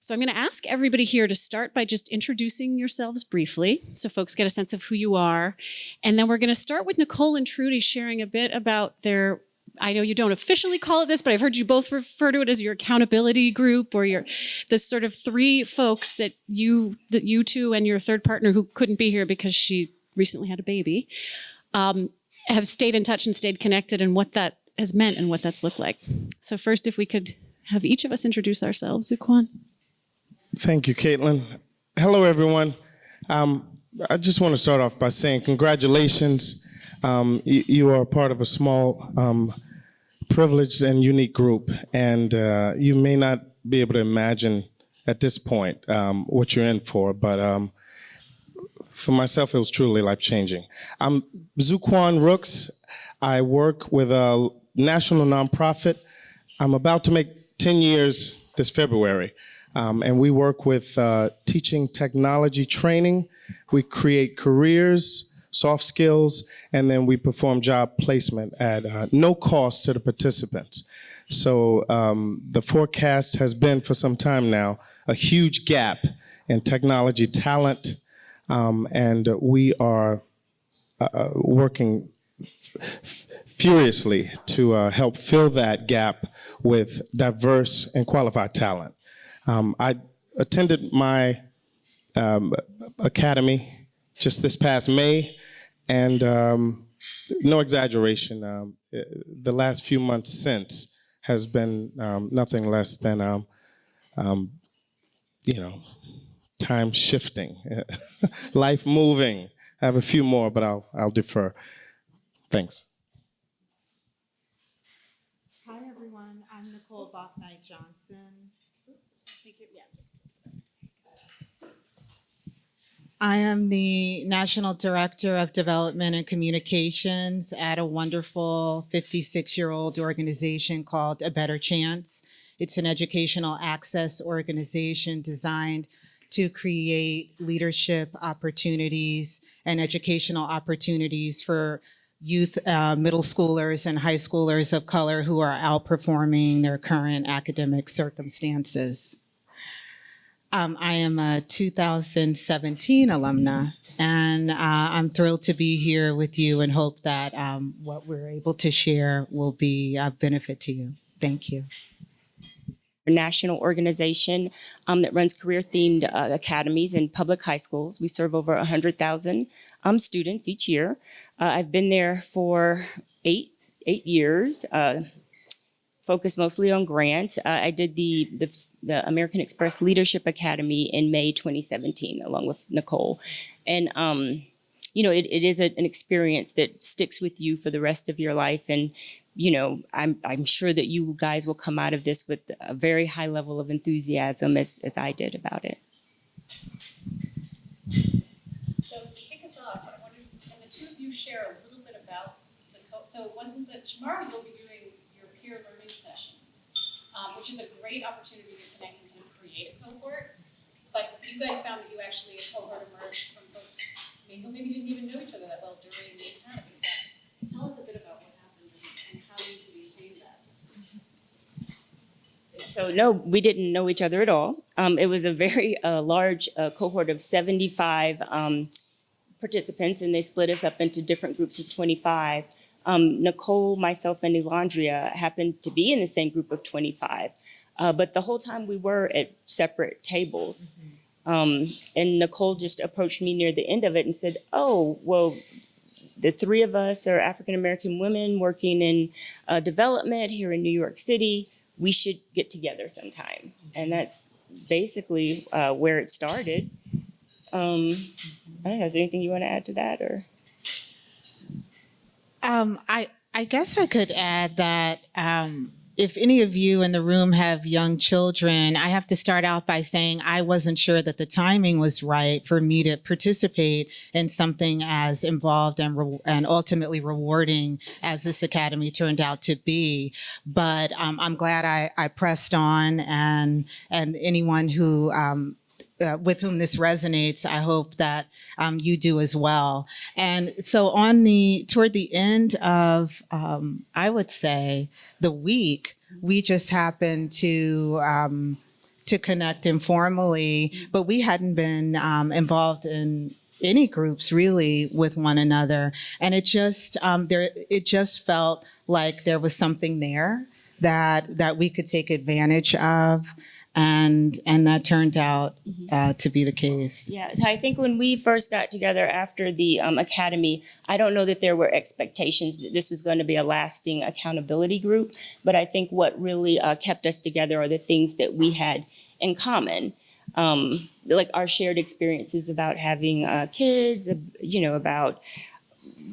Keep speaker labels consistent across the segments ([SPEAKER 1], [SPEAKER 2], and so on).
[SPEAKER 1] So I'm going to ask everybody here to start by just introducing yourselves briefly so folks get a sense of who you are. And then we're going to start with Nicole and Trudy sharing a bit about their, I know you don't officially call it this, but I've heard you both refer to it as your accountability group, or your this sort of three folks that you two and your third partner, who couldn't be here because she recently had a baby, have stayed in touch and stayed connected, and what that has meant and what that's looked like. So first, if we could have each of us introduce ourselves. Zuquan.
[SPEAKER 2] Thank you, Caitlin. Hello, everyone. I just want to start off by saying congratulations. You are part of a small, privileged and unique group, and you may not be able to imagine at this point what you're in for, but for myself, it was truly life-changing. I'm Zuquan Rooks. I work with a national nonprofit. I'm about to make 10 years this February. And we work with teaching technology training. We create careers, soft skills, and then we perform job placement at no cost to the participants. So the forecast has been for some time now a huge gap in technology talent, and we are working furiously to help fill that gap with diverse and qualified talent. I attended my academy just this past May, and no exaggeration, the last few months since has been nothing less than, time shifting, life moving. I have a few more, but I'll defer. Thanks.
[SPEAKER 3] Hi, everyone. I'm Nicole Bachnight-Johnson. I am the National Director of Development and Communications at a wonderful 56-year-old organization called A Better Chance. It's an educational access organization designed to create leadership opportunities and educational opportunities for youth, middle schoolers and high schoolers of color who are outperforming their current academic circumstances. I am a 2017 alumna, and I'm thrilled to be here with you and hope that what we're able to share will be of benefit to you. Thank you.
[SPEAKER 4] A national organization that runs career-themed academies in public high schools. We serve over 100,000 students each year. I've been there for eight years. Focused mostly on grants. I did the American Express Leadership Academy in May 2017, along with Nicole. And, it is an experience that sticks with you for the rest of your life. And, I'm sure that you guys will come out of this with a very high level of enthusiasm as I did about it.
[SPEAKER 1] So to kick us off, I wonder, can the two of you share a little bit about so it wasn't that tomorrow you'll be doing your peer learning sessions, which is a great opportunity to connect and kind of create a cohort. But you guys found that you actually, a cohort emerged from folks who maybe didn't even know each other that well during the academy. So tell us a bit about what happened and how you maintained that.
[SPEAKER 4] So no, we didn't know each other at all. It was a very large cohort of 75 participants, and they split us up into different groups of 25. Nicole, myself, and Elandria happened to be in the same group of 25. But the whole time we were at separate tables. And Nicole just approached me near the end of it and said, oh, well, the three of us are African-American women working in development here in New York City. We should get together sometime. And that's basically where it started. I don't know, is there anything you want to add to that? Or?
[SPEAKER 3] I guess I could add that if any of you in the room have young children, I have to start out by saying I wasn't sure that the timing was right for me to participate in something as involved and ultimately rewarding as this academy turned out to be. But I'm glad I pressed on, and anyone who with whom this resonates, I hope that you do as well. And so toward the end of, I would say, the week, we just happened to to connect informally, but we hadn't been involved in any groups really with one another, and it just felt like there was something there that we could take advantage of, and that turned out to be the case.
[SPEAKER 4] Yeah, so I think when we first got together after the academy, I don't know that there were expectations that this was going to be a lasting accountability group, but I think what really kept us together are the things that we had in common. Like our shared experiences about having kids, about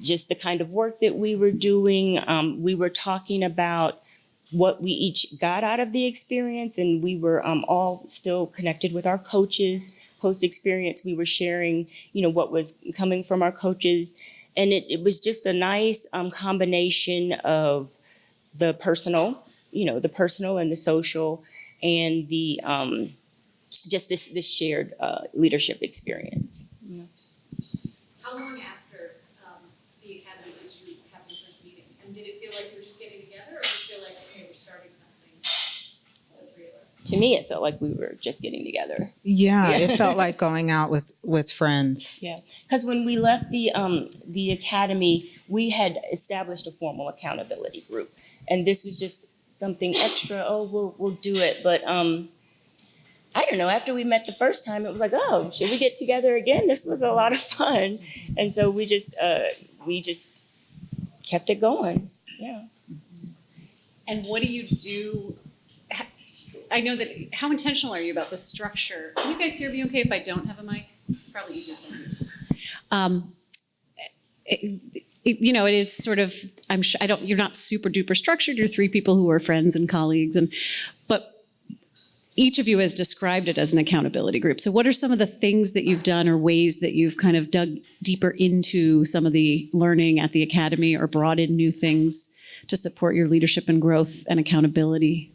[SPEAKER 4] just the kind of work that we were doing. We were talking about what we each got out of the experience, and we were all still connected with our coaches. Post-experience, we were sharing, what was coming from our coaches. And it was just a nice combination of the personal and the social, and the just this shared leadership experience.
[SPEAKER 1] How long after the academy did you have your first meeting? And did it feel like you were just getting together, or did it feel like, okay, we're starting something, the three of us?
[SPEAKER 4] To me, it felt like we were just getting together.
[SPEAKER 3] Yeah, it felt like going out with friends.
[SPEAKER 4] Yeah, because when we left the academy, we had established a formal accountability group, and this was just something extra. Oh, we'll do it, but I don't know. After we met the first time, it was like, oh, should we get together again? This was a lot of fun, and so we just kept it going. Yeah.
[SPEAKER 1] And what do you do? I know that. How intentional are you about the structure? Can you guys hear me okay if I don't have a mic? It's probably easier for you. It is sort of. I'm sure you're not super duper structured. You're three people who are friends and colleagues, but each of you has described it as an accountability group. So what are some of the things that you've done or ways that you've kind of dug deeper into some of the learning at the academy, or brought in new things to support your leadership and growth and accountability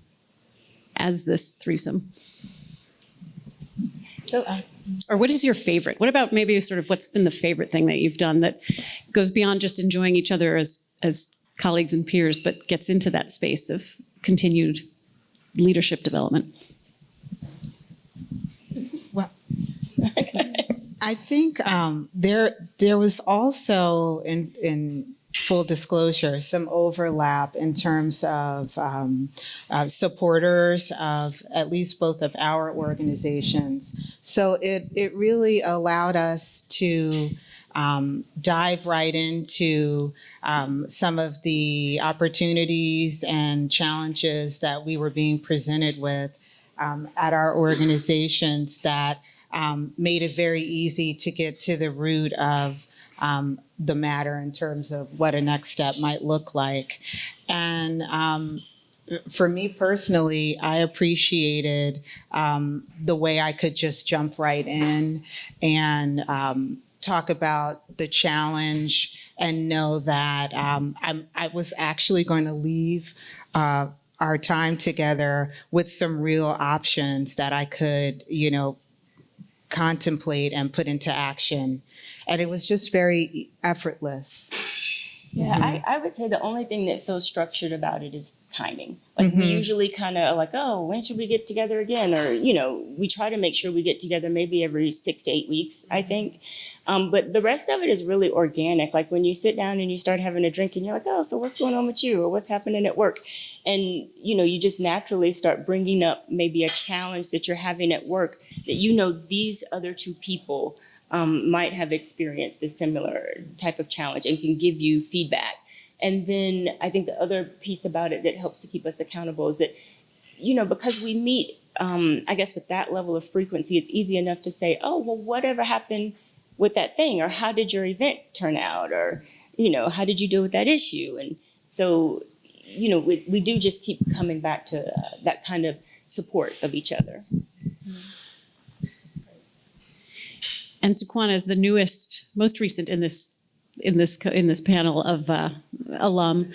[SPEAKER 1] as this threesome?
[SPEAKER 4] So,
[SPEAKER 1] or what is your favorite? What about maybe sort of what's been the favorite thing that you've done that goes beyond just enjoying each other as colleagues and peers, but gets into that space of continued leadership development?
[SPEAKER 3] Well, I think there was also, in full disclosure, some overlap in terms of supporters of at least both of our organizations. So it really allowed us to dive right into some of the opportunities and challenges that we were being presented with at our organizations, that made it very easy to get to the root of the matter in terms of what a next step might look like. And for me personally, I appreciated the way I could just jump right in and talk about the challenge, and know that I was actually going to leave our time together with some real options that I could, contemplate and put into action. And it was just very effortless.
[SPEAKER 4] Yeah, I would say the only thing that feels structured about it is timing. Like we usually kind of like, oh, when should we get together again? Or, we try to make sure we get together maybe every 6 to 8 weeks, I think. But the rest of it is really organic. Like when you sit down and you start having a drink and you're like, oh, so what's going on with you? Or what's happening at work? And, you just naturally start bringing up maybe a challenge that you're having at work that, these other two people might have experienced a similar type of challenge and can give you feedback. And then I think the other piece about it that helps to keep us accountable is that, because we meet, I guess with that level of frequency, it's easy enough to say, oh, well, whatever happened with that thing? Or how did your event turn out? Or, how did you deal with that issue? And so, we do just keep coming back to that kind of support of each other.
[SPEAKER 1] And Suquana is the most recent in this panel of alum.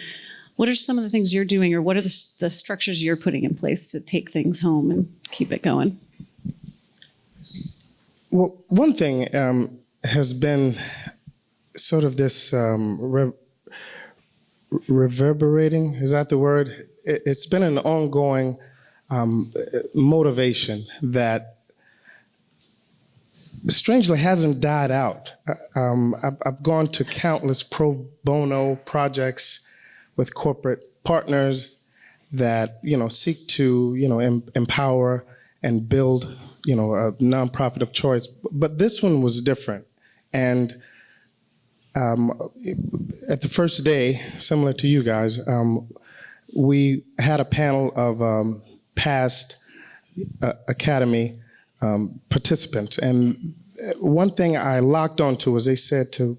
[SPEAKER 1] What are some of the things you're doing, or what are the structures you're putting in place to take things home and keep it going?
[SPEAKER 2] Well, one thing has been sort of this reverberating, is that the word? It's been an ongoing motivation that strangely hasn't died out. I've gone to countless pro bono projects with corporate partners that seek to empower and build a nonprofit of choice. But this one was different, and at the first day, similar to you guys, we had a panel of past Academy participants. And one thing I locked onto was they said to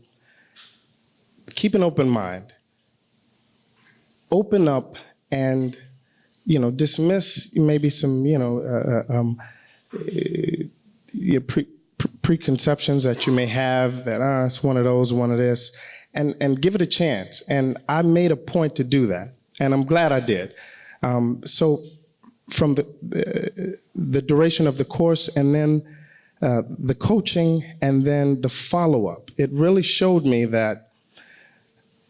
[SPEAKER 2] keep an open mind, open up and, dismiss maybe some, your preconceptions that you may have that, it's one of those, one of this, and give it a chance. And I made a point to do that, and I'm glad I did. So from the duration of the course, and then the coaching, and then the follow-up, it really showed me that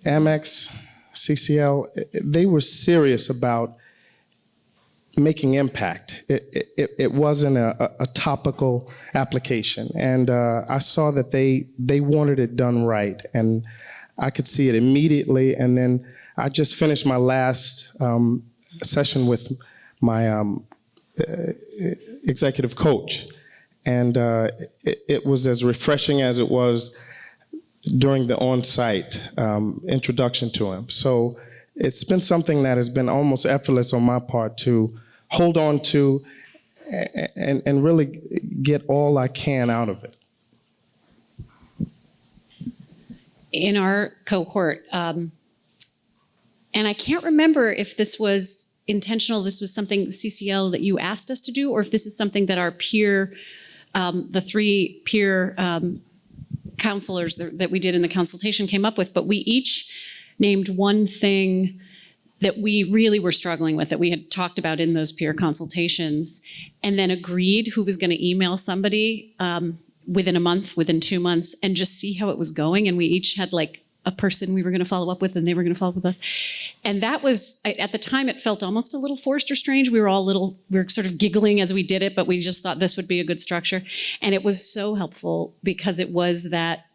[SPEAKER 2] Amex, CCL, they were serious about making impact. It wasn't a topical application, and I saw that they wanted it done right, and I could see it immediately. And then I just finished my last session with my executive coach, and it was as refreshing as it was during the on-site introduction to him. So it's been something that has been almost effortless on my part to hold on to and really get all I can out of it.
[SPEAKER 1] In our cohort, and I can't remember if this was intentional, this was something, CCL, that you asked us to do, or if this is something that our peer, the 3 peer counselors that we did in the consultation came up with, but we each named one thing that we really were struggling with, that we had talked about in those peer consultations, and then agreed who was going to email somebody within a month, within 2 months, and just see how it was going. And we each had like a person we were going to follow up with, and they were going to follow up with us. And that was, at the time, it felt almost a little forced or strange. We were sort of giggling as we did it, but we just thought this would be a good structure. And it was so helpful because it was that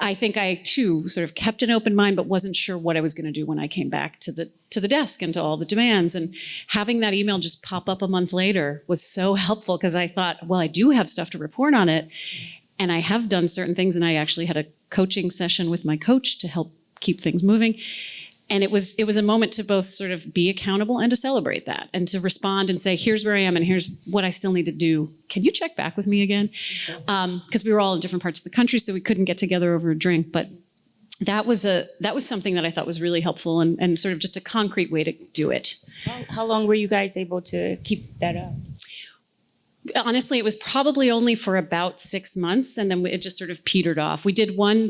[SPEAKER 1] I think I too sort of kept an open mind, but wasn't sure what I was going to do when I came back to the desk and to all the demands. And having that email just pop up a month later was so helpful, because I thought, well, I do have stuff to report on it, and I have done certain things, and I actually had a coaching session with my coach to help keep things moving. And it was a moment to both sort of be accountable and to celebrate that, and to respond and say, here's where I am and here's what I still need to do. Can you check back with me again? Because we were all in different parts of the country, so we couldn't get together over a drink. But that was something that I thought was really helpful, and sort of just a concrete way to do it.
[SPEAKER 4] How long were you guys able to keep that up?
[SPEAKER 1] Honestly, it was probably only for about 6 months, and then it just sort of petered off. We did one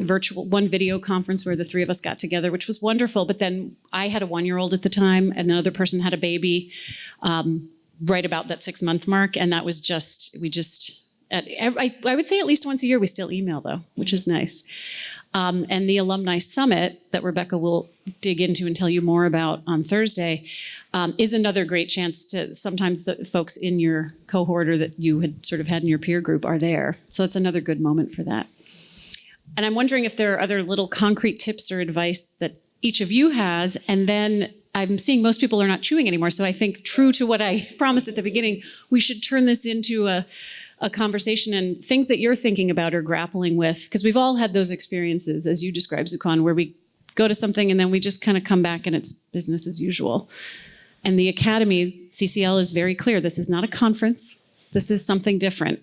[SPEAKER 1] video conference where the 3 of us got together, which was wonderful. But then I had a 1-year-old at the time, and another person had a baby right about that 6-month mark, and that was I would say at least once a year we still email, though, which is nice. And the Alumni Summit that Rebecca will dig into and tell you more about on Thursday is another great chance to, sometimes the folks in your cohort or that you had sort of had in your peer group are there. So it's another good moment for that. And I'm wondering if there are other little concrete tips or advice that each of you has. And then I'm seeing most people are not chewing anymore. So I think, true to what I promised at the beginning, we should turn this into a conversation and things that you're thinking about or grappling with, because we've all had those experiences, as you described, Zukan, where we go to something and then we just kind of come back and it's business as usual. And the Academy, CCL, is very clear. This is not a conference. This is something different.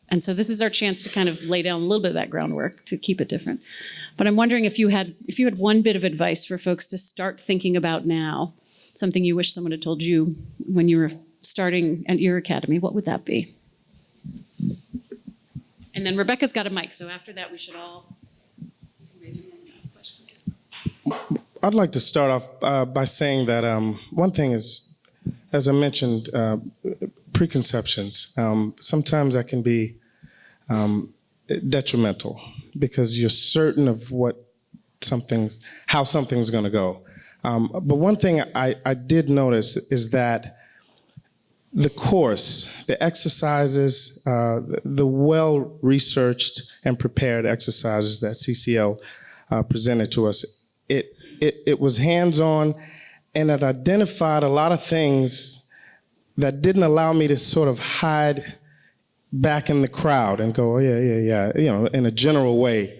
[SPEAKER 1] And so this is our chance to kind of lay down a little bit of that groundwork to keep it different. But I'm wondering if you had one bit of advice for folks to start thinking about now, something you wish someone had told you when you were starting at your Academy, what would that be? And then Rebecca's got a mic, so after that we should all raise your hands and ask questions.
[SPEAKER 2] I'd like to start off by saying that one thing is, as I mentioned, preconceptions. Sometimes that can be detrimental because you're certain of how something's going to go. But one thing I did notice is that the course, the exercises, the well-researched and prepared exercises that CCL presented to us, it was hands-on, and it identified a lot of things that didn't allow me to sort of hide back in the crowd and go, oh, yeah, in a general way.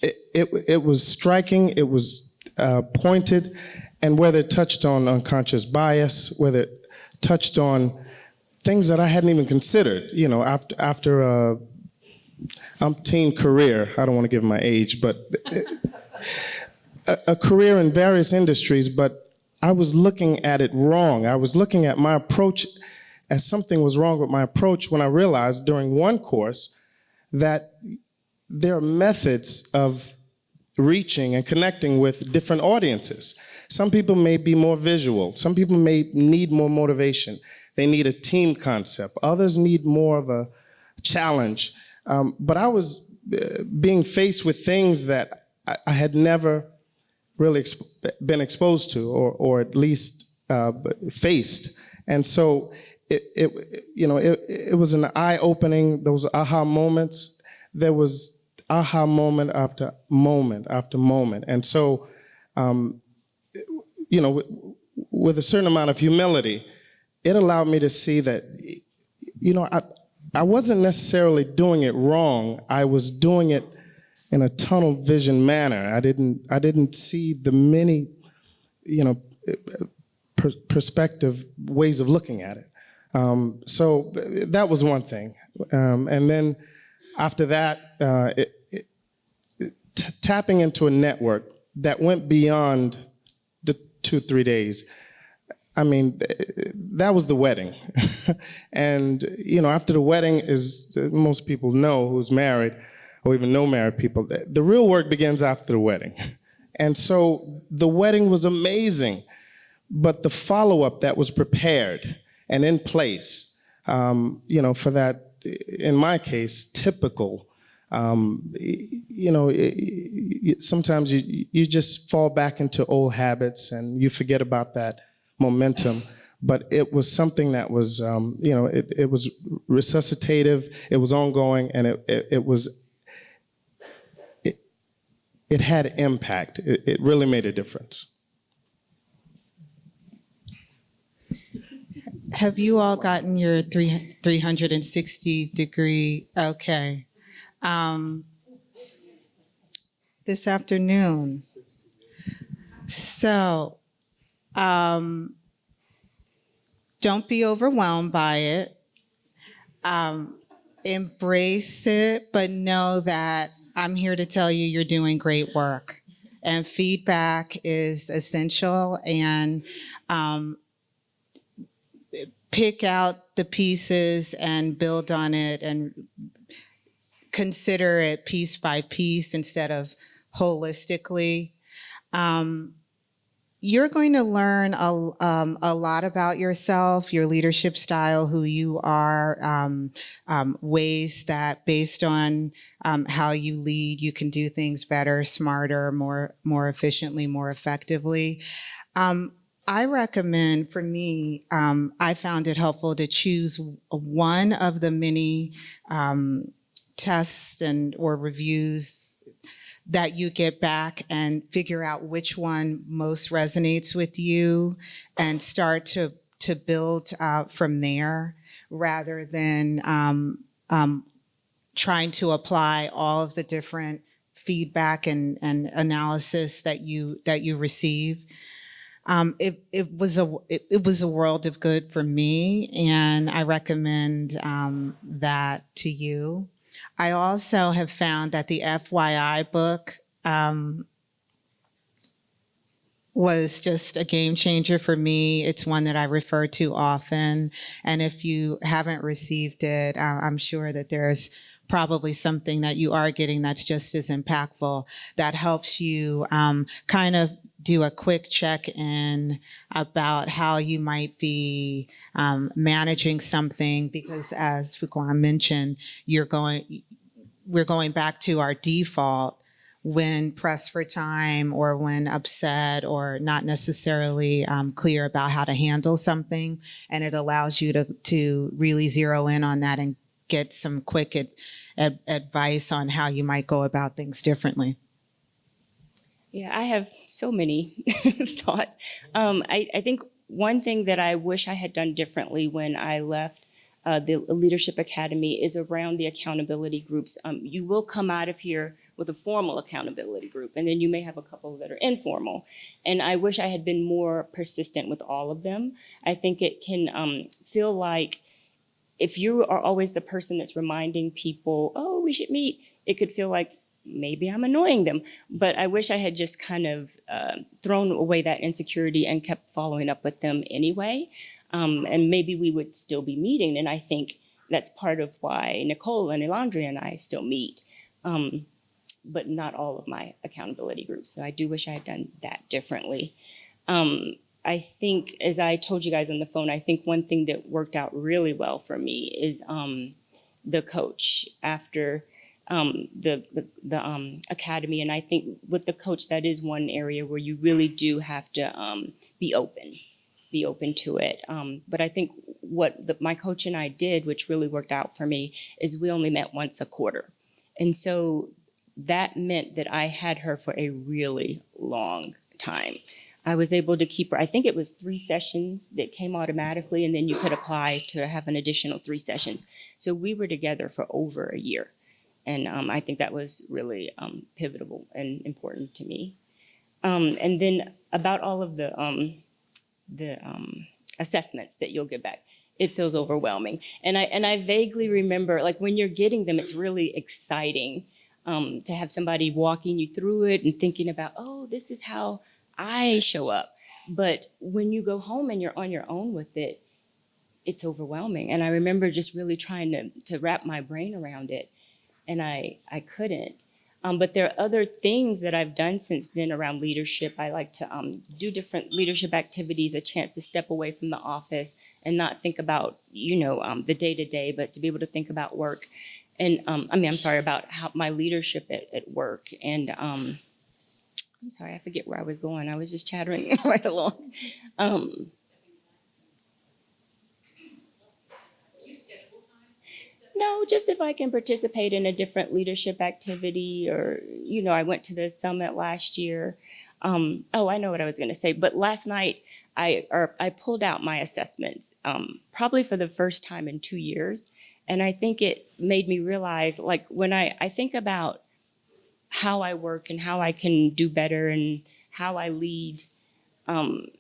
[SPEAKER 2] It was striking, it was pointed, and whether it touched on unconscious bias, whether it touched on things that I hadn't even considered, after a umpteen career, I don't want to give my age, but a career in various industries, but I was looking at it wrong. I was looking at my approach as something was wrong with my approach when I realized during one course that there are methods of reaching and connecting with different audiences. Some people may be more visual. Some people may need more motivation. They need a team concept. Others need more of a challenge. But I was being faced with things that I had never really been exposed to, or at least faced. And so it was an eye-opening, those aha moments. There was aha moment after moment after moment. And so, with a certain amount of humility, it allowed me to see that, I wasn't necessarily doing it wrong. I was doing it in a tunnel vision manner. I didn't see the many, perspective ways of looking at it. So that was one thing. And then after that, tapping into a network that went beyond the 2-3 days. I mean, that was the wedding. And, after the wedding, is most people know who's married, or even know married people, the real work begins after the wedding. And so the wedding was amazing, but the follow-up that was prepared and in place, for that, in my case, typical, sometimes you just fall back into old habits and you forget about that momentum. But it was something that was, it was resuscitative, it was ongoing, and it had impact. It really made a difference.
[SPEAKER 3] Have you all gotten your 360-degree? Okay. This afternoon. So, don't be overwhelmed by it. Embrace it, but know that I'm here to tell you you're doing great work. And feedback is essential, and pick out the pieces and build on it and consider it piece by piece instead of holistically. You're going to learn a lot about yourself, your leadership style, who you are, ways that based on how you lead, you can do things better, smarter, more efficiently, more effectively. I recommend, for me, I found it helpful to choose one of the many tests or reviews that you get back and figure out which one most resonates with you and start to build from there, rather than trying to apply all of the different feedback and analysis that you receive. It was a world of good for me, and I recommend that to you. I also have found that the FYI book was just a game changer for me. It's one that I refer to often, and if you haven't received it, I'm sure that there's probably something that you are getting that's just as impactful, that helps you kind of do a quick check-in about how you might be managing something, because as Fuquan mentioned, we're going back to our default, when pressed for time or when upset or not necessarily clear about how to handle something. And it allows you to really zero in on that and get some quick advice on how you might go about things differently.
[SPEAKER 4] Yeah, I have so many thoughts. I think one thing that I wish I had done differently when I left the Leadership Academy is around the accountability groups. You will come out of here with a formal accountability group, and then you may have a couple that are informal. And I wish I had been more persistent with all of them. I think it can feel like if you are always the person that's reminding people, oh, we should meet, it could feel like maybe I'm annoying them. But I wish I had just kind of thrown away that insecurity and kept following up with them anyway. And maybe we would still be meeting. And I think that's part of why Nicole and Elandria and I still meet, but not all of my accountability groups. So I do wish I had done that differently. I think, as I told you guys on the phone, I think one thing that worked out really well for me is the coach after the academy. And I think with the coach, that is one area where you really do have to be open to it. But I think what my coach and I did, which really worked out for me, is we only met once a quarter. And so that meant that I had her for a really long time. I was able to keep her, I think it was 3 sessions that came automatically, and then you could apply to have an additional 3 sessions. So we were together for over a year. And I think that was really pivotal and important to me. And then about all of the assessments that you'll get back, it feels overwhelming. And I vaguely remember, like, when you're getting them, it's really exciting to have somebody walking you through it and thinking about, oh, this is how I show up. But when you go home and you're on your own with it, it's overwhelming. And I remember just really trying to wrap my brain around it, and I couldn't. But there are other things that I've done since then around leadership. I like to do different leadership activities, a chance to step away from the office and not think about, the day-to-day, but to be able to think about work. And about how my leadership at work. And I'm sorry, I forget where I was going. I was just chattering right along. No, just if I can participate in a different leadership activity, or, I went to the summit last year. I know what I was going to say. But last night, I pulled out my assessments, probably for the first time in 2 years. And I think it made me realize, like, when I think about how I work and how I can do better and how I lead in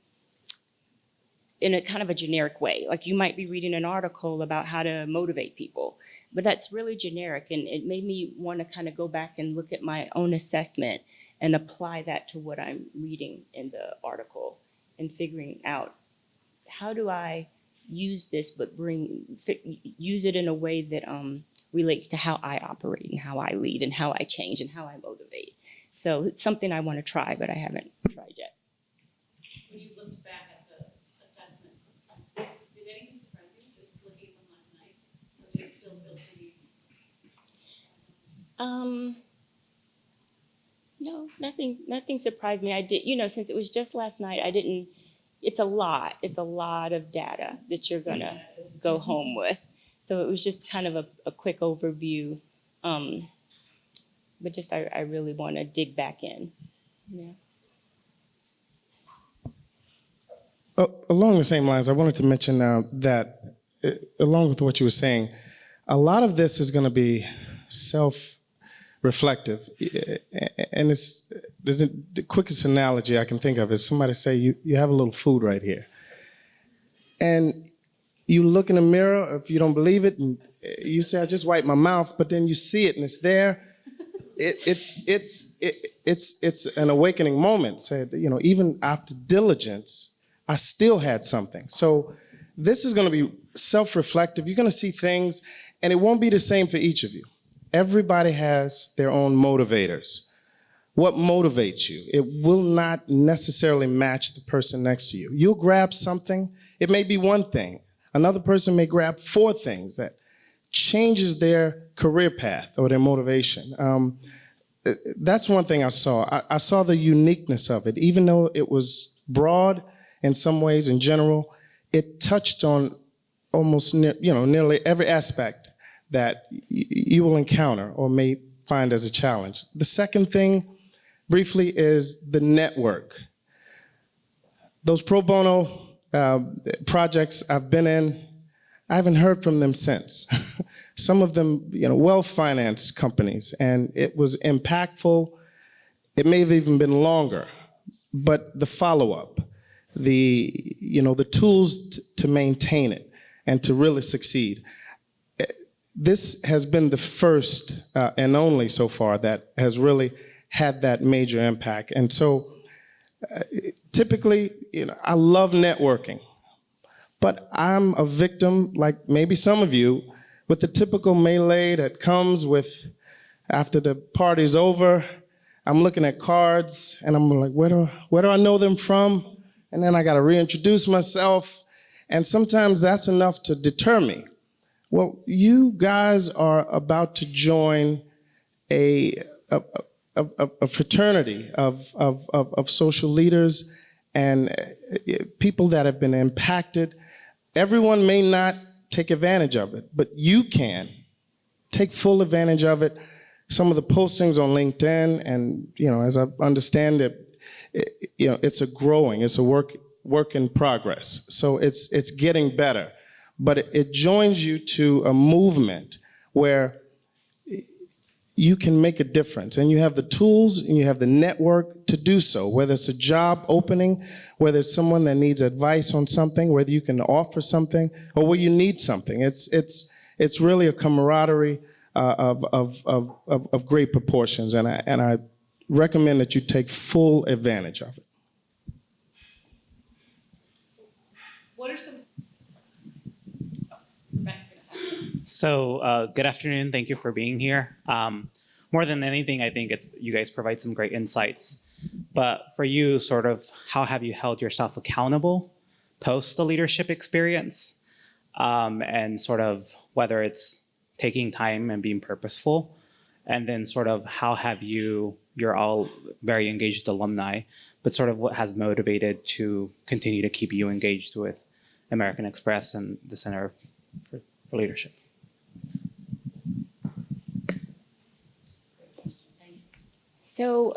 [SPEAKER 4] a kind of a generic way. Like, you might be reading an article about how to motivate people, but that's really generic. And it made me want to kind of go back and look at my own assessment and apply that to what I'm reading in the article and figuring out, how do I use this, but use it in a way that relates to how I operate and how I lead and how I change and how I motivate. So it's something I want to try, but I haven't tried yet.
[SPEAKER 1] When you looked back at the assessments, did anything surprise you, just looking at them last night? Or did it still feel pretty?
[SPEAKER 4] No, nothing surprised me. I did, since it was just last night, it's a lot of data that you're gonna go home with. So it was just kind of a quick overview, but just I really want to dig back in. Yeah.
[SPEAKER 2] Along the same lines, I wanted to mention that, along with what you were saying, a lot of this is going to be self-reflective. And it's the quickest analogy I can think of is somebody say, you have a little food right here. And you look in the mirror, if you don't believe it, and you say, I just wiped my mouth, but then you see it and it's there. It's an awakening moment. Said, even after diligence, I still had something. So this is going to be self-reflective. You're going to see things, and it won't be the same for each of you. Everybody has their own motivators. What motivates you? It will not necessarily match the person next to you. You'll grab something. It may be one thing. Another person may grab 4 things that changes their career path or their motivation. that's one thing I saw. I saw the uniqueness of it. Even though it was broad in some ways in general, it touched on almost nearly every aspect that you will encounter or may find as a challenge. The second thing, briefly, is the network. Those pro bono projects I've been in, I haven't heard from them since. Some of them, well-financed companies, and it was impactful. It may have even been longer, but the follow-up, the tools to maintain it and to really succeed. This has been the first and only so far that has really had that major impact. And so typically, I love networking, but I'm a victim, like maybe some of you, with the typical melee that comes with, after the party's over, I'm looking at cards and I'm like, where do I know them from? And then I got to reintroduce myself. And sometimes that's enough to deter me. Well, you guys are about to join a fraternity of social leaders and people that have been impacted. Everyone may not take advantage of it, but you can take full advantage of it. Some of the postings on LinkedIn, and as I understand it, it's a work in progress. So it's getting better, but it joins you to a movement where you can make a difference, and you have the tools and you have the network to do so, whether it's a job opening, whether it's someone that needs advice on something, whether you can offer something, or where you need something. It's really a camaraderie of great proportions, and I recommend that you take full advantage of it.
[SPEAKER 1] What are some? Rebecca's gonna have
[SPEAKER 5] So good afternoon. Thank you for being here. More than anything, I think you guys provide some great insights. But for you, sort of, how have you held yourself accountable post the leadership experience? And sort of whether it's taking time and being purposeful, and then sort of how have you're all very engaged alumni, but sort of what has motivated to continue to keep you engaged with American Express and the Center for Leadership?
[SPEAKER 4] So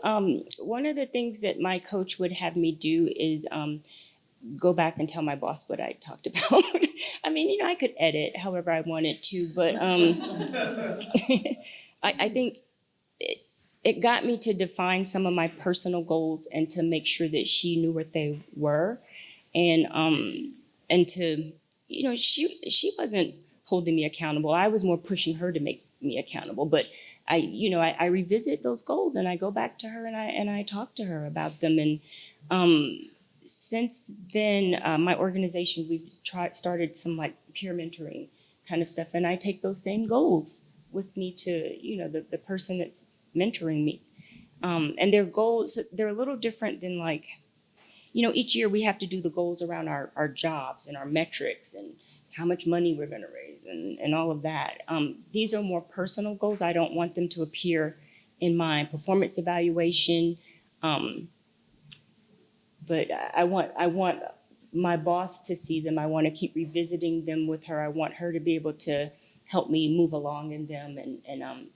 [SPEAKER 4] one of the things that my coach would have me do is go back and tell my boss what I talked about. I mean, I could edit however I wanted to, but I think it got me to define some of my personal goals and to make sure that she knew what they were, and to, she wasn't holding me accountable. I was more pushing her to make me accountable, but I revisit those goals and I go back to her and I talk to her about them. And since then, my organization, we've started some like peer mentoring kind of stuff, and I take those same goals with me to the person that's mentoring me, and their goals, they're a little different than like, each year we have to do the goals around our jobs and our metrics and how much money we're going to raise and all of that. These are more personal goals. I don't want them to appear in my performance evaluation. But I want my boss to see them. I want to keep revisiting them with her. I want her to be able to help me move along in them.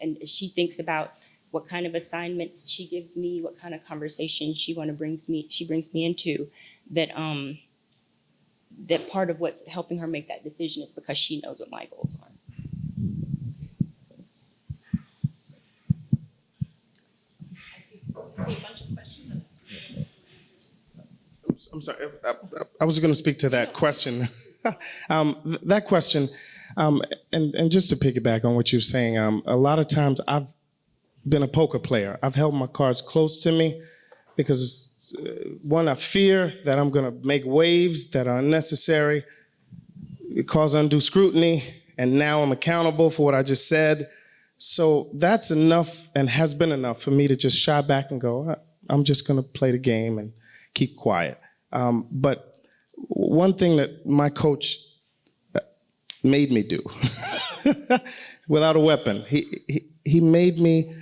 [SPEAKER 4] And she thinks about what kind of assignments she gives me, what kind of conversation she brings me into, that part of what's helping her make that decision is because she knows what my goals are.
[SPEAKER 1] I see a bunch of questions.
[SPEAKER 2] I'm sorry, I was going to speak to that question. That question, and just to piggyback on what you're saying, a lot of times I've been a poker player. I've held my cards close to me because, one, I fear that I'm going to make waves that are unnecessary, cause undue scrutiny, and now I'm accountable for what I just said. So that's enough and has been enough for me to just shy back and go, I'm just going to play the game and keep quiet. But one thing that my coach made me do, without a weapon, he made me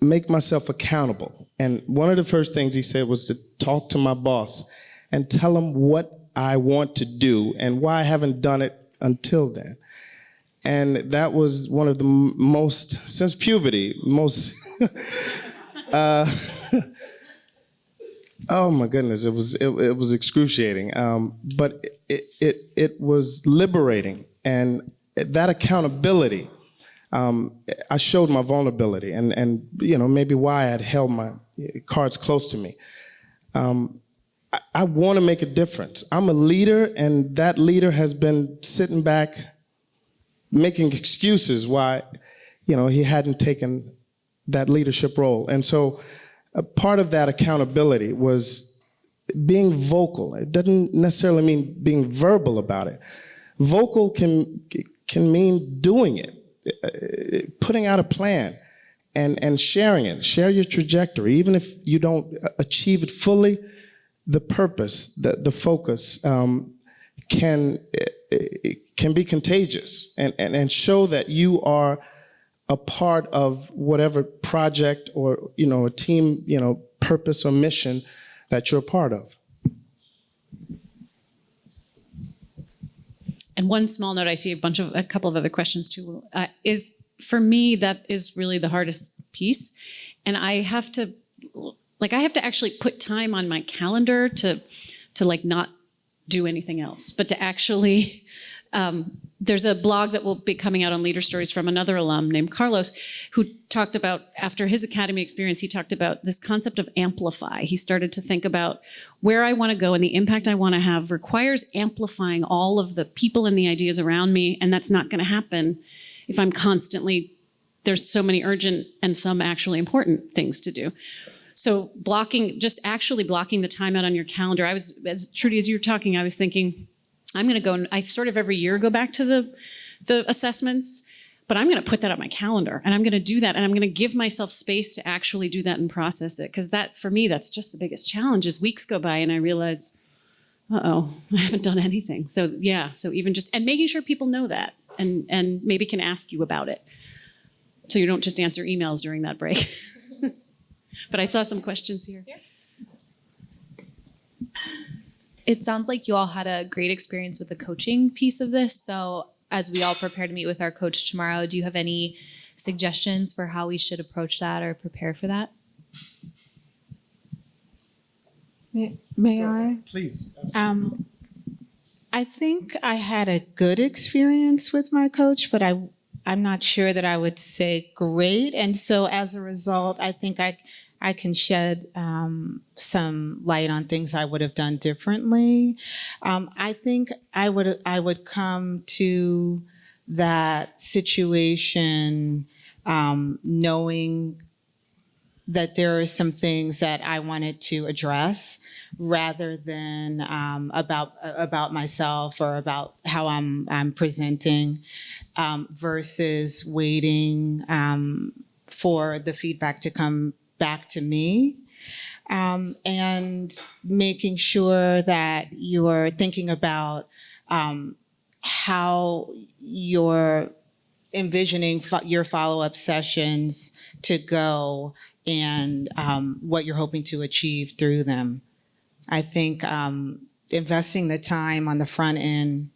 [SPEAKER 2] make myself accountable. And one of the first things he said was to talk to my boss and tell him what I want to do and why I haven't done it until then. And that was one of the most, since puberty, most, oh my goodness, it was excruciating. But it was liberating, and that accountability, I showed my vulnerability, and maybe why I had held my cards close to me. I want to make a difference. I'm a leader, and that leader has been sitting back making excuses why, he hadn't taken that leadership role. And so a part of that accountability was being vocal. It doesn't necessarily mean being verbal about it. Vocal can mean doing it, putting out a plan and sharing it. Share your trajectory. Even if you don't achieve it fully, the purpose, the focus can be contagious and show that you are a part of whatever project or a team purpose or mission that you're a part of.
[SPEAKER 1] And one small note, I see a couple of other questions too, is for me, that is really the hardest piece. And I have to actually put time on my calendar to not do anything else, but to actually, there's a blog that will be coming out on Leader Stories from another alum named Carlos, who talked about, after his academy experience, he talked about this concept of amplify. He started to think about where I want to go and the impact I want to have requires amplifying all of the people and the ideas around me, and that's not going to happen if I'm constantly, there's so many urgent and some actually important things to do. So just actually blocking the time out on your calendar. As Trudy, as you were talking, I was thinking, I'm going to go, and I sort of every year go back to the assessments, but I'm going to put that on my calendar, and I'm going to do that, and I'm going to give myself space to actually do that and process it, because that, for me, that's just the biggest challenge. Is weeks go by and I realize, I haven't done anything. So even just, and making sure people know that, and maybe can ask you about it, so you don't just answer emails during that break. But I saw some questions here. Yeah.
[SPEAKER 6] It sounds like you all had a great experience with the coaching piece of this. So as we all prepare to meet with our coach tomorrow, do you have any suggestions for how we should approach that or prepare for that?
[SPEAKER 3] May I?
[SPEAKER 2] Please.
[SPEAKER 3] I think I had a good experience with my coach, but I'm not sure that I would say great. And so as a result, I think I can shed some light on things I would have done differently. I think I would come to that situation knowing that there are some things that I wanted to address, rather than about myself or about how I'm presenting, versus waiting for the feedback to come back to me, and making sure that you're thinking about how you're envisioning your follow-up sessions to go, and what you're hoping to achieve through them. I think investing the time on the front end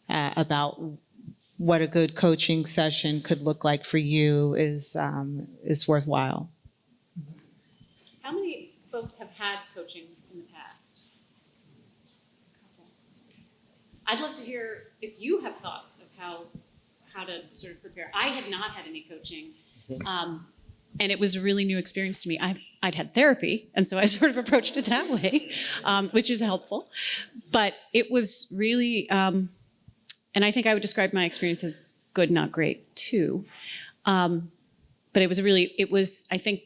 [SPEAKER 3] about what a good coaching session could look like for you is worthwhile.
[SPEAKER 1] How many folks have had coaching in the past? I'd love to hear if you have thoughts of how to sort of prepare. I had not had any coaching, and it was a really new experience to me. I'd had therapy, and so I sort of approached it that way, which is helpful. But it was really, and I think I would describe my experience as good, not great, too. But it was, I think,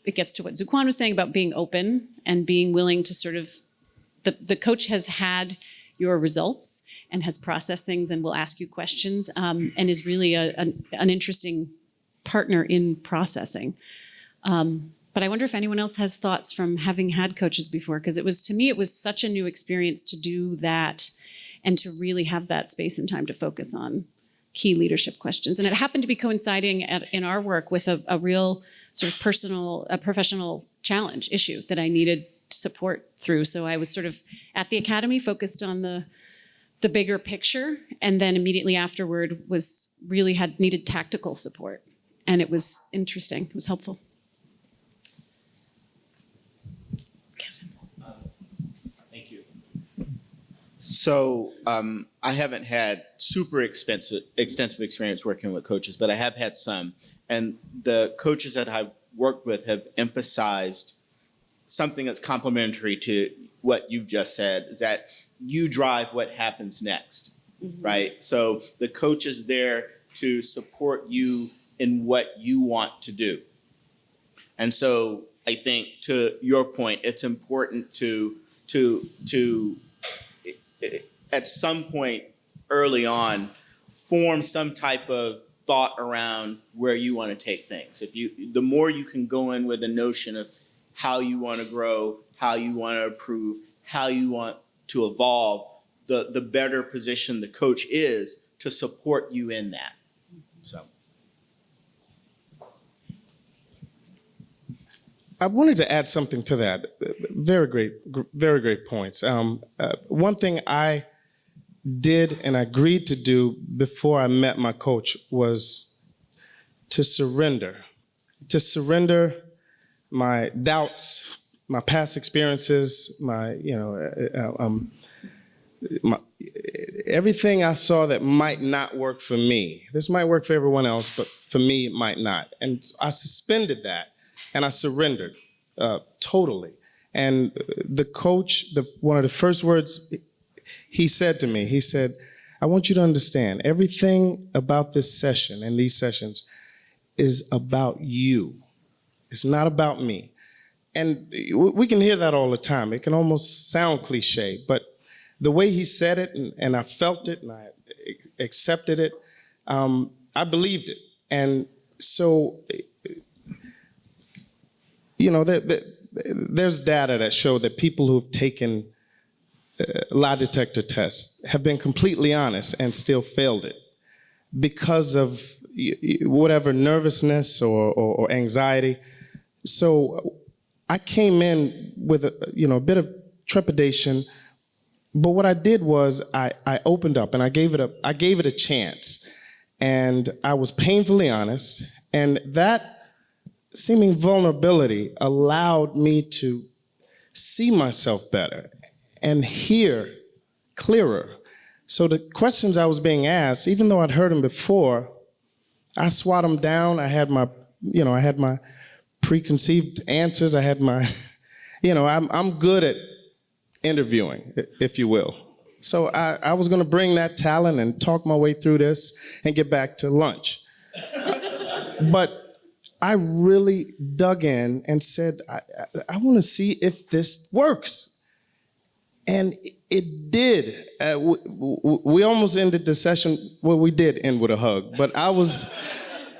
[SPEAKER 1] it gets to what Zuquan was saying about being open and being willing to sort of, the coach has had your results and has processed things and will ask you questions, and is really an interesting partner in processing. But I wonder if anyone else has thoughts from having had coaches before, because to me, it was such a new experience to do that and to really have that space and time to focus on key leadership questions. And it happened to be coinciding in our work with a real sort of professional challenge issue that I needed support through. So I was sort of at the academy focused on the bigger picture, and then immediately afterward needed tactical support. And it was interesting. It was helpful.
[SPEAKER 7] Thank you. So I haven't had super extensive experience working with coaches, but I have had some. And the coaches that I've worked with have emphasized something that's complementary to what you've just said, is that you drive what happens next, right? So the coach is there to support you in what you want to do. And so I think, to your point, it's important to at some point early on form some type of thought around where you want to take things. The more you can go in with a notion of how you want to grow, how you want to improve, how you want to evolve, the better position the coach is to support you in that. So
[SPEAKER 2] I wanted to add something to that. Very great points. One thing I did and agreed to do before I met my coach was to surrender my doubts, my past experiences, everything I saw that might not work for me. This might work for everyone else, but for me, it might not. And I suspended that and I surrendered totally. And the coach, one of the first words he said to me, he said, I want you to understand, everything about this session and these sessions is about you. It's not about me. And we can hear that all the time. It can almost sound cliche, but the way he said it, and I felt it, and I accepted it, I believed it. And so, there's data that show that people who've taken lie detector tests have been completely honest and still failed it because of whatever nervousness or anxiety. So I came in with a bit of trepidation, but what I did was I opened up and I gave it a chance, and I was painfully honest, and that seeming vulnerability allowed me to see myself better and hear clearer. So the questions I was being asked, even though I'd heard them before, I swat them down. I had my preconceived answers. I had my, I'm good at interviewing, if you will. So I was going to bring that talent and talk my way through this and get back to lunch. But I really dug in and said, I want to see if this works. And it did. We almost ended the session, well, we did end with a hug, but I was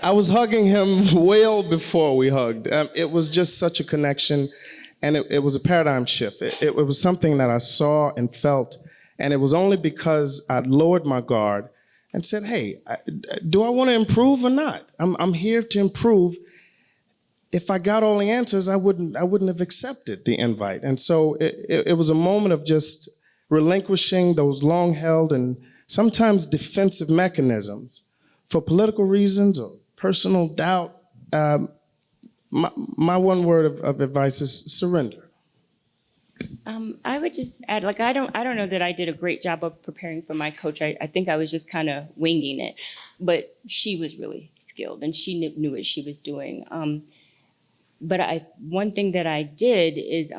[SPEAKER 2] hugging him well before we hugged. It was just such a connection, and it was a paradigm shift. It was something that I saw and felt, and it was only because I lowered my guard and said, hey, do I want to improve or not? I'm here to improve. If I got all the answers, I wouldn't have accepted the invite. And so it was a moment of just relinquishing those long-held and sometimes defensive mechanisms for political reasons or personal doubt. My one word of advice is surrender.
[SPEAKER 4] I would just add, I don't know that I did a great job of preparing for my coach. I think I was just kind of winging it, but she was really skilled and she knew what she was doing. But one thing that I did is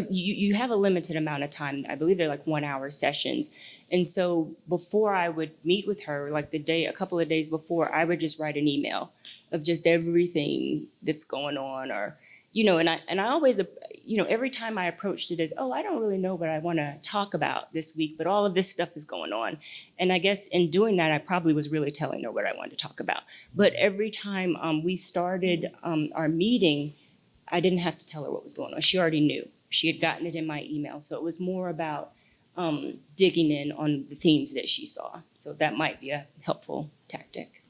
[SPEAKER 4] you have a limited amount of time. I believe they're 1 hour sessions. And so before I would meet with her, a couple of days before, I would just write an email of just everything that's going on, or, and I always, every time I approached it as, I don't really know what I want to talk about this week, but all of this stuff is going on. And I guess in doing that, I probably was really telling her what I wanted to talk about. But every time we started our meeting, I didn't have to tell her what was going on. She already knew. She had gotten it in my email. So it was more about digging in on the themes that she saw. So that might be a helpful tactic.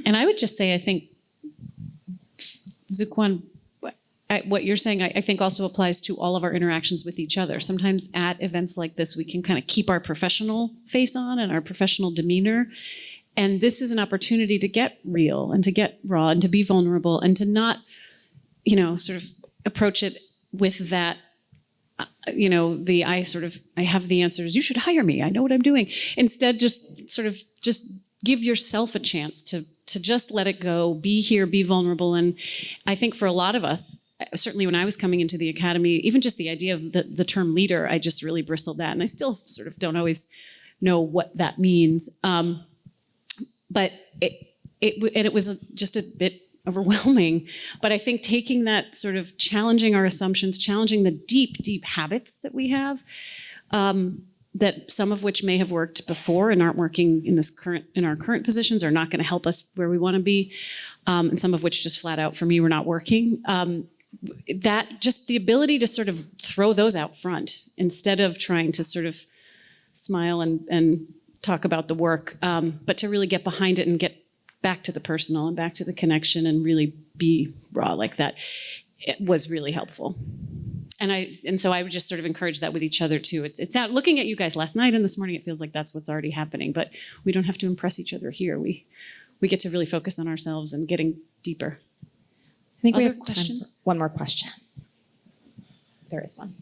[SPEAKER 1] And I would just say, I think, Zuquan, what you're saying, I think also applies to all of our interactions with each other. Sometimes at events like this, we can kind of keep our professional face on and our professional demeanor. And this is an opportunity to get real and to get raw and to be vulnerable and to not, sort of approach it with that, I have the answers, you should hire me, I know what I'm doing. Instead, just give yourself a chance to just let it go, be here, be vulnerable. And I think for a lot of us, certainly when I was coming into the academy, even just the idea of the term leader, I just really bristled at. And I still sort of don't always know what that means. But it was just a bit overwhelming. But I think taking that sort of challenging our assumptions, challenging the deep, deep habits that we have, that some of which may have worked before and aren't working in our current positions, are not going to help us where we want to be, and some of which just flat out for me were not working. That just the ability to sort of throw those out front instead of trying to sort of smile and talk about the work, but to really get behind it and get back to the personal and back to the connection and really be raw like that, it was really helpful. And so I would just sort of encourage that with each other too. It's not looking at you guys last night and this morning, it feels like that's what's already happening, but we don't have to impress each other here. We get to really focus on ourselves and getting deeper.
[SPEAKER 8] I think we
[SPEAKER 1] Other
[SPEAKER 8] have
[SPEAKER 1] questions?
[SPEAKER 8] time for one more question. There is one.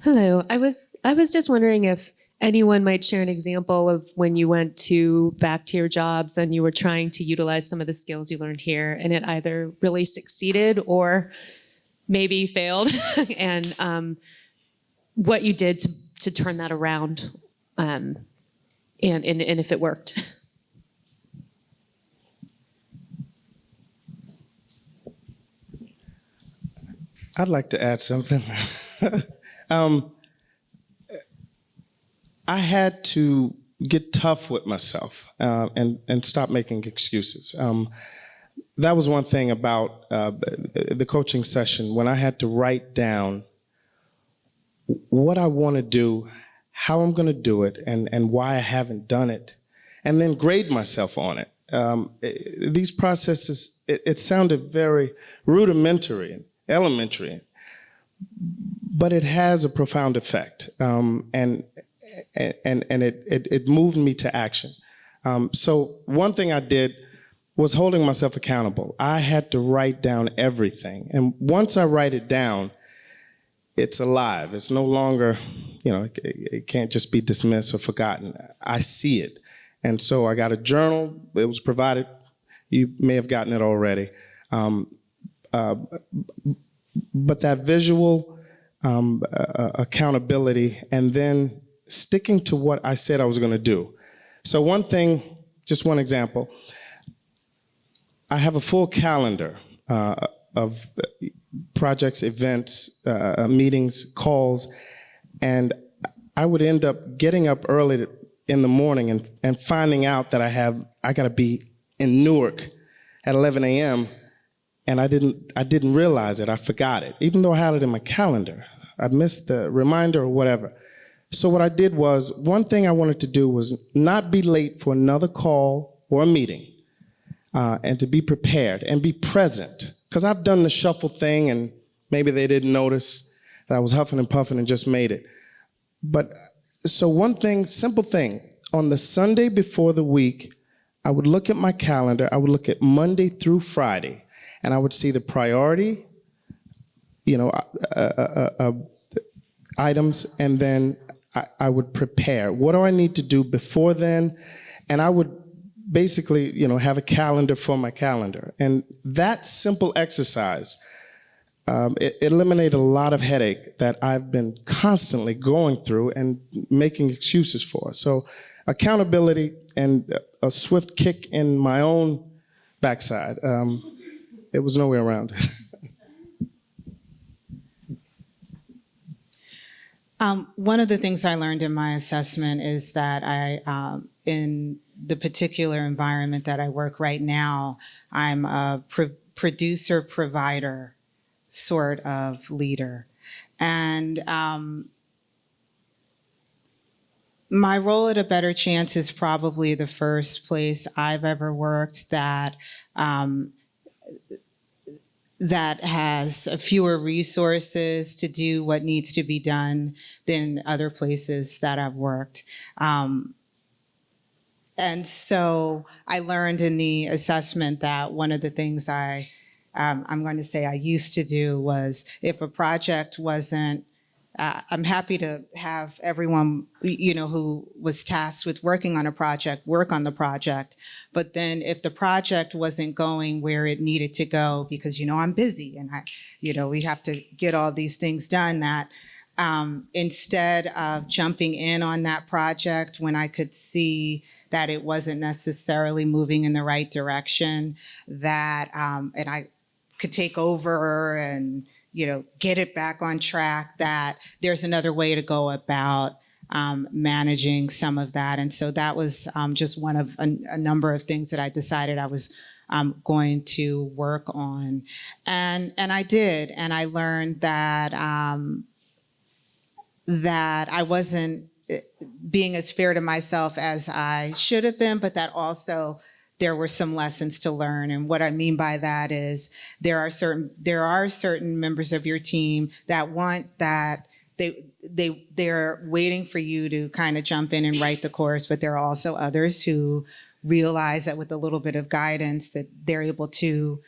[SPEAKER 9] Hello. I was just wondering if anyone might share an example of when you went back to your jobs and you were trying to utilize some of the skills you learned here and it either really succeeded or maybe failed, and what you did to turn that around, and if it worked.
[SPEAKER 2] I'd like to add something. I had to get tough with myself and stop making excuses. That was one thing about the coaching session, when I had to write down what I want to do, how I'm going to do it, and why I haven't done it, and then grade myself on it. These processes, it sounded very rudimentary and elementary, but it has a profound effect, and it moved me to action. So one thing I did was holding myself accountable. I had to write down everything, and once I write it down, it's alive. It's no longer, it can't just be dismissed or forgotten. I see it, and so I got a journal. It was provided. You may have gotten it already. But that visual accountability, and then sticking to what I said I was going to do. So one thing, just one example, I have a full calendar of projects, events, meetings, calls, and I would end up getting up early in the morning and finding out that I got to be in Newark at 11 a.m., and I didn't realize it. I forgot it, even though I had it in my calendar. I missed the reminder or whatever. So what I did was, one thing I wanted to do was not be late for another call or a meeting, and to be prepared and be present. Because I've done the shuffle thing, and maybe they didn't notice that I was huffing and puffing and just made it. But so one thing, simple thing, on the Sunday before the week, I would look at my calendar. I would look at Monday through Friday, and I would see the priority, items, and then I would prepare. What do I need to do before then? And I would basically, have a calendar for my calendar. And that simple exercise, it eliminated a lot of headache that I've been constantly going through and making excuses for. So accountability and a swift kick in my own backside. It was no way around it.
[SPEAKER 3] One of the things I learned in my assessment is that in the particular environment that I work right now, I'm producer provider sort of leader. And my role at A Better Chance is probably the first place I've ever worked that that has fewer resources to do what needs to be done than other places that I've worked. And so I learned in the assessment that one of the things I'm going to say I used to do was if a project wasn't, I'm happy to have everyone, who was tasked with working on a project, work on the project. But then if the project wasn't going where it needed to go, because, I'm busy and we have to get all these things done, that instead of jumping in on that project when I could see that it wasn't necessarily moving in the right direction, that, and I could take over and, get it back on track, that there's another way to go about managing some of that. And so that was just one of a number of things that I decided I was going to work on. And I did. And I learned that that I wasn't being as fair to myself as I should have been, but that also there were some lessons to learn. And what I mean by that is there are certain members of your team that want that they're waiting for you to kind of jump in and write the course, but there are also others who realize that with a little bit of guidance that they're able to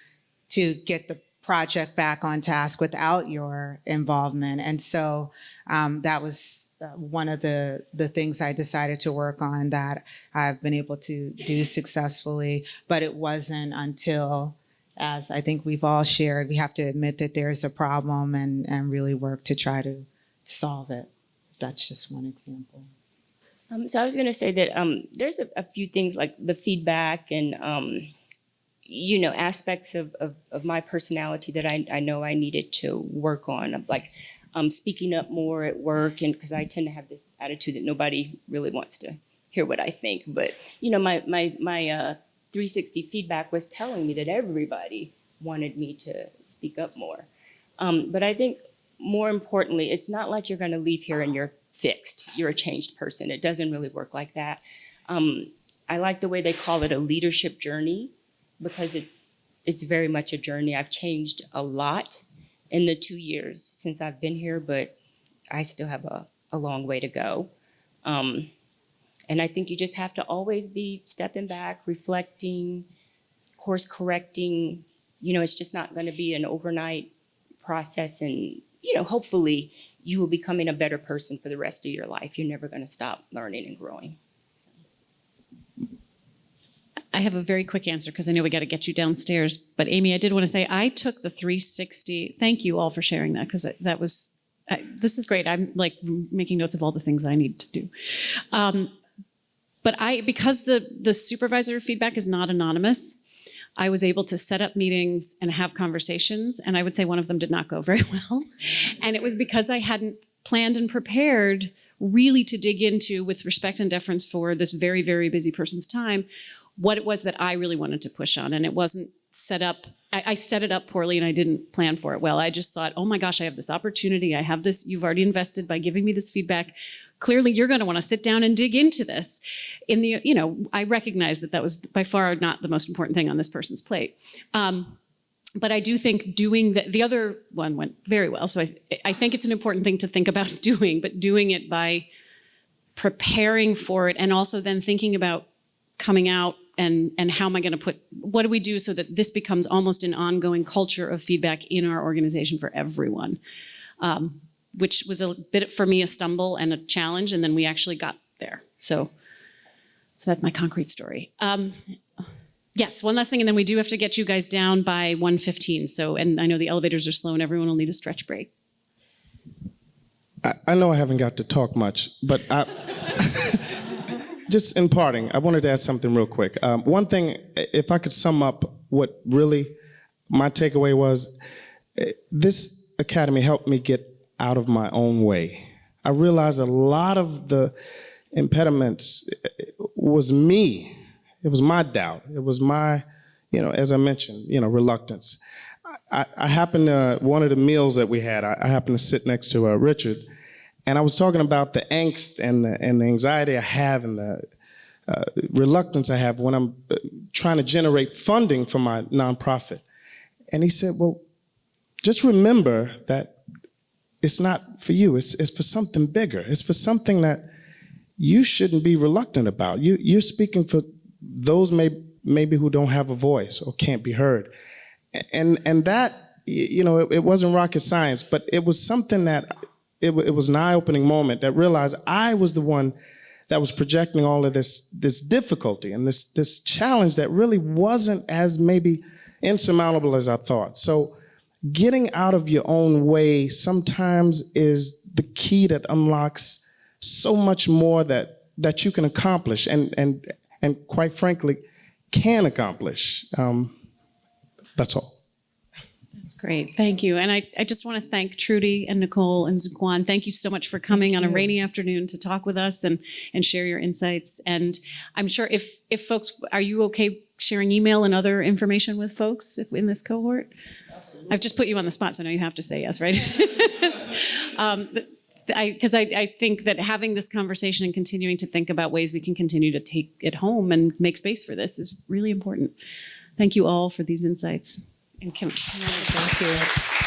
[SPEAKER 3] get the project back on task without your involvement. And so that was one of the things I decided to work on that I've been able to do successfully. But it wasn't until, as I think we've all shared, we have to admit that there's a problem and really work to try to solve it. That's just one example.
[SPEAKER 4] So I was going to say that there's a few things like the feedback and aspects of my personality that I know I needed to work on, like speaking up more at work, and because I tend to have this attitude that nobody really wants to hear what I think. But my 360 feedback was telling me that everybody wanted me to speak up more. But I think more importantly, it's not like you're going to leave here and you're fixed. You're a changed person. It doesn't really work like that. I like the way they call it a leadership journey, because it's very much a journey. I've changed a lot in the 2 years since I've been here, but I still have a long way to go. And I think you just have to always be stepping back, reflecting, course correcting. It's just not going to be an overnight process. And, hopefully you will be becoming a better person for the rest of your life. You're never going to stop learning and growing.
[SPEAKER 1] I have a very quick answer because I know we got to get you downstairs. But Amy, I did want to say I took the 360. Thank you all for sharing that, because that was, this is great. I'm like making notes of all the things I need to do. But because the supervisor feedback is not anonymous, I was able to set up meetings and have conversations. And I would say one of them did not go very well. And it was because I hadn't planned and prepared really to dig into, with respect and deference for this very, very busy person's time, what it was that I really wanted to push on. And it wasn't set up, I set it up poorly and I didn't plan for it well. I just thought, oh my gosh, I have this opportunity. I have this, you've already invested by giving me this feedback. Clearly you're going to want to sit down and dig into this. I recognize that was by far not the most important thing on this person's plate. But I do think doing the other one went very well. So I think it's an important thing to think about doing, but doing it by preparing for it and also then thinking about coming out and how am I going to what do we do so that this becomes almost an ongoing culture of feedback in our organization for everyone, which was a bit for me a stumble and a challenge, and then we actually got there. So that's my concrete story. Yes, one last thing, and then we do have to get you guys down by 1:15. So, and I know the elevators are slow and everyone will need a stretch break.
[SPEAKER 2] I know I haven't got to talk much, but just in parting, I wanted to add something real quick. One thing, if I could sum up what really my takeaway was, this academy helped me get out of my own way. I realized a lot of the impediments was me. It was my doubt. It was my, as I mentioned, reluctance. I happened to, one of the meals that we had, I happened to sit next to Richard, and I was talking about the angst and the anxiety I have and the reluctance I have when I'm trying to generate funding for my nonprofit. And he said, well, just remember that it's not for you, it's for something bigger. It's for something that you shouldn't be reluctant about. You're speaking for those maybe who don't have a voice or can't be heard. And that, it wasn't rocket science, but it was something that, it was an eye-opening moment that realized I was the one that was projecting all of this difficulty and this challenge that really wasn't as maybe insurmountable as I thought. So getting out of your own way sometimes is the key that unlocks so much more that you can accomplish and quite frankly can accomplish. That's all.
[SPEAKER 1] That's great. Thank you. And I just want to thank Trudy and Nicole and Zuquan. Thank you so much for coming on a rainy afternoon to talk with us and share your insights. And I'm sure if folks, are you okay sharing email and other information with folks in this cohort? Absolutely. I've just put you on the spot, so now you have to say yes, right? Because I think that having this conversation and continuing to think about ways we can continue to take it home and make space for this is really important. Thank you all for these insights. And thank you.